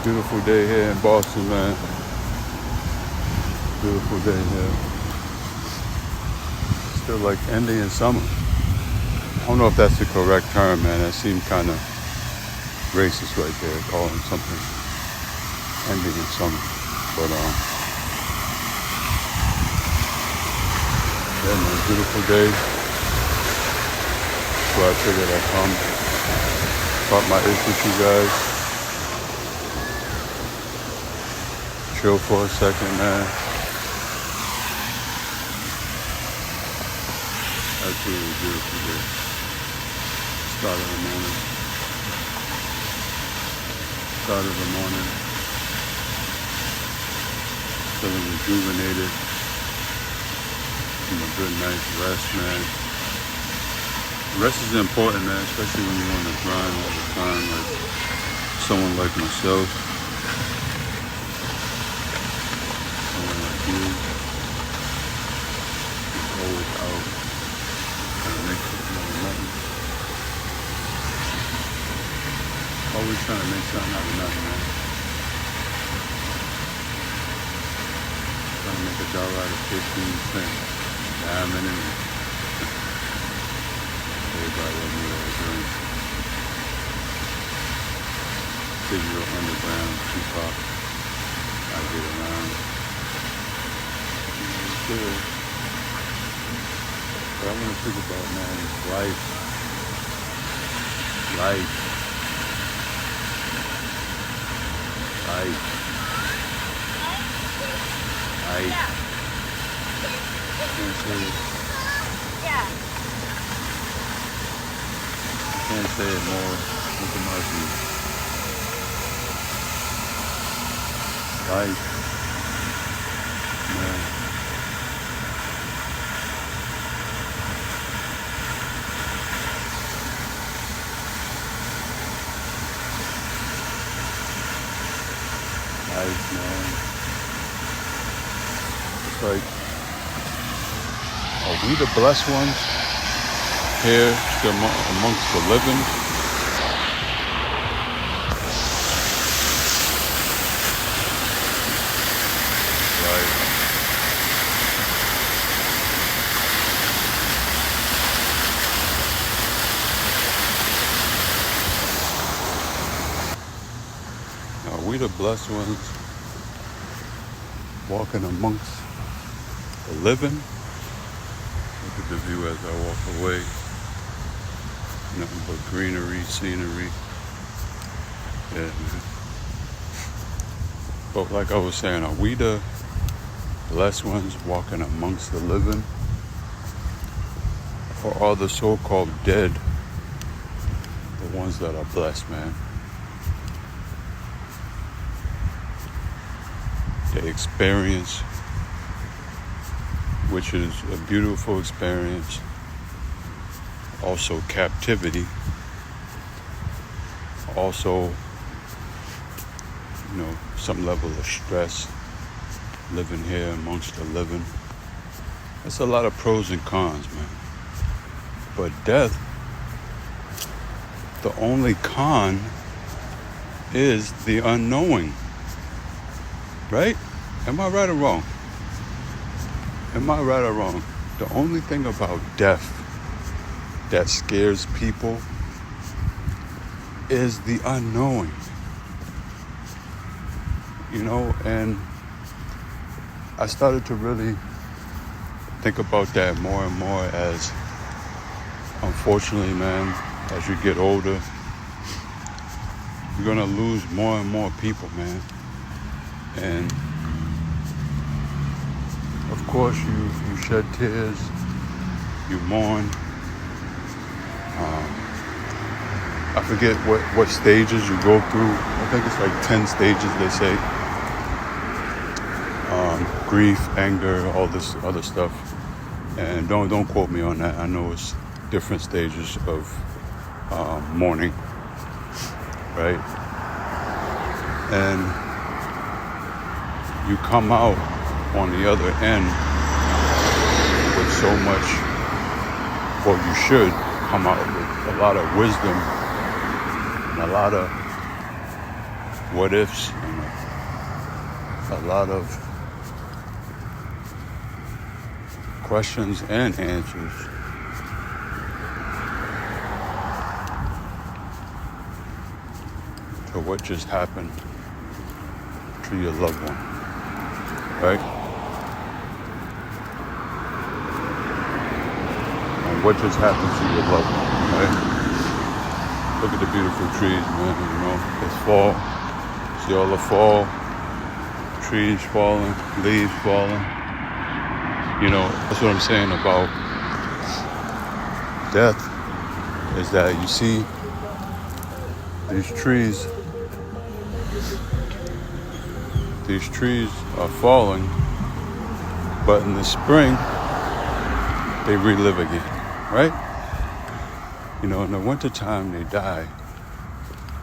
Beautiful day here in Boston, man. Beautiful day here. Still like ending in summer. I don't know if that's the correct term, man. That seemed kind of racist right there, calling something ending in summer. But yeah, man, beautiful day. So I figured I'd come, talk my ish with you guys. Chill for a second, man. Absolutely beautiful day. Start of the morning. Feeling rejuvenated. From a good night's rest, man. Rest is important, man, especially when you're on the grind all the time, like someone like myself. Someone like you. Who's always out trying to make something out of nothing. Always trying to make something out of nothing, man. Trying to make $1 out of 15 cents. Diamond and everybody love me all drink. Digital underground, Tupac. I get around. Good. What I want to think about, man, is life. Life. Can't say it. Yeah. I can't say it more. Look at my view. Life. Man. Life, man. It's like, are we the blessed ones here amongst the living? Right. Are we the blessed ones walking amongst the living? Look at the view as I walk away. Nothing but greenery, scenery. Yeah, man. But like I was saying, are we the blessed ones walking amongst the living? Or are the so-called dead the ones that are blessed, man? They experience, which is a beautiful experience. Also captivity. Also, some level of stress. Living here amongst the living. That's a lot of pros and cons, man. But death, the only con is the unknowing. Right? Am I right or wrong? Am I right or wrong? The only thing about death that scares people is the unknowing. And I started to really think about that more and more as, unfortunately, man, as you get older, you're gonna lose more and more people, man. And of course you shed tears, you mourn. I forget what stages you go through. I think it's like 10 stages, they say. Grief, anger, all this other stuff. And don't quote me on that. I know it's different stages of mourning, right? And you come out on the other end with so much, or you should come out with a lot of wisdom and a lot of what ifs and a lot of questions and answers. To what just happened to your loved one, right? And what just happened to your loved one, right? Look at the beautiful trees, man, you know, it's fall. See all the fall, trees falling, leaves falling. You know, that's what I'm saying about death, is that you see these trees are falling, but in the spring, they relive again, right? You know, in the wintertime, they die,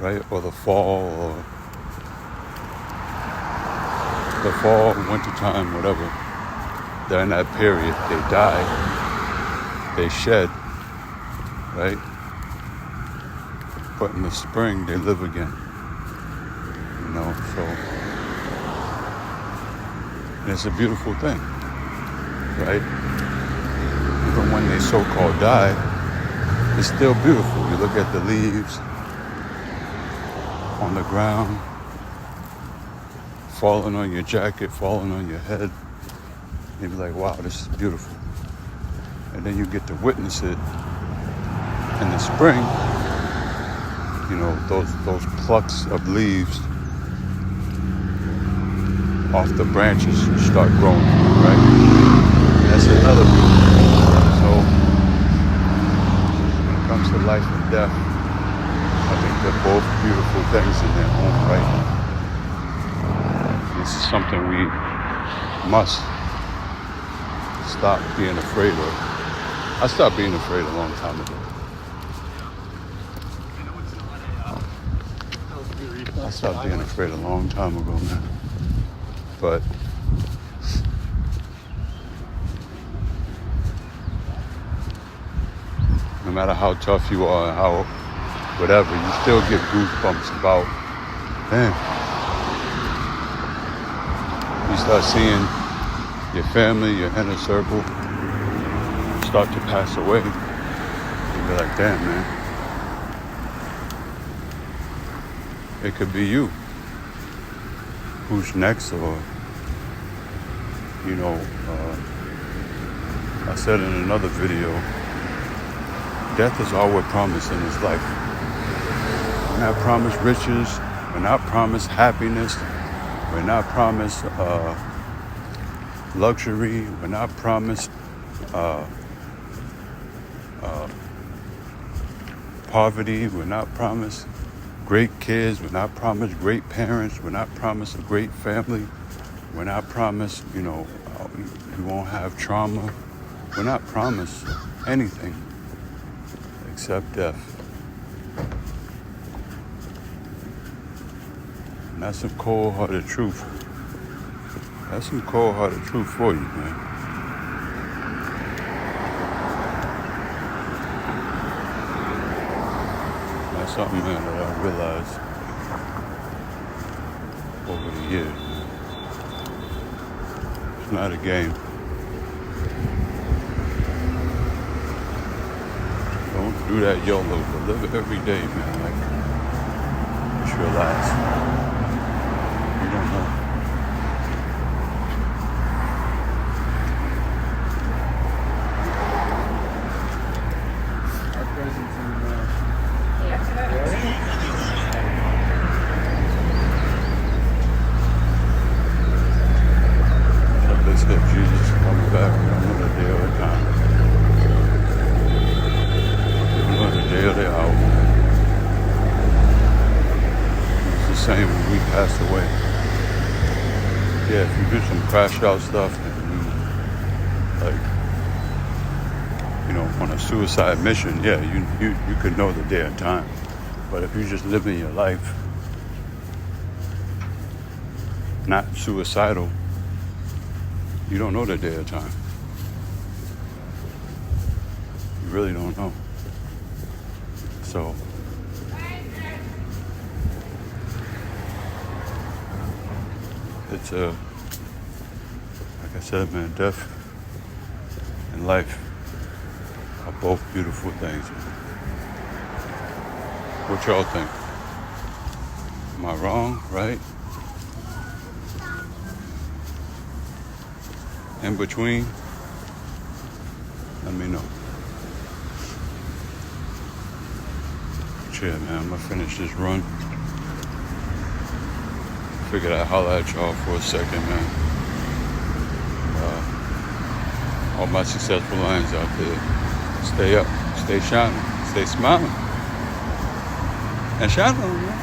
right? Or the fall, wintertime, whatever. During that period, they die, they shed, right? But in the spring, they live again, you know, so and it's a beautiful thing, right? Even when they so-called die, it's still beautiful. You look at the leaves on the ground, falling on your jacket, falling on your head. You'd be like, wow, this is beautiful. And then you get to witness it in the spring. You know, those plucks of leaves off the branches start growing, right? And that's another beautiful thing. So when it comes to life and death, I think they're both beautiful things in their own right. This is something we must stop being afraid of. I stopped being afraid a long time ago. I stopped being afraid a long time ago, man. But no matter how tough you are and how whatever, you still get goosebumps about, man. You start seeing your family, your inner circle start to pass away. You be like, damn, man. It could be you. Who's next? Or, you know, I said in another video, death is all we're promised in this life. We're not promised riches. We're not promised happiness. We're not promised luxury. We're not promised poverty. We're not promised great kids. We're not promised great parents. We're not promised a great family. We're not promised, you know, we won't have trauma. We're not promised anything except death. And that's some cold-hearted truth. That's some cold-hearted truth for you, man. That's something, man, that I realized over the years, man. It's not a game. Don't do that YOLO, but live every day, man, like it's your last. You don't know. Our presence in They said Jesus is coming back. We don't know the day or the time. We don't know the day or the hour. It's the same when we pass away. Yeah, if you do some crash out stuff and you, like, you know, on a suicide mission, yeah, you could know the day and time. But if you're just living your life, not suicidal, you don't know the day or time. You really don't know. So, It's like I said, man, death and life are both beautiful things. What y'all think? Am I wrong, right? In between? Let me know. But yeah, man, I'm gonna finish this run. Figured I'd holler at y'all for a second, man. All my successful lions out there, stay up, stay shining, stay smiling, and shine on, man.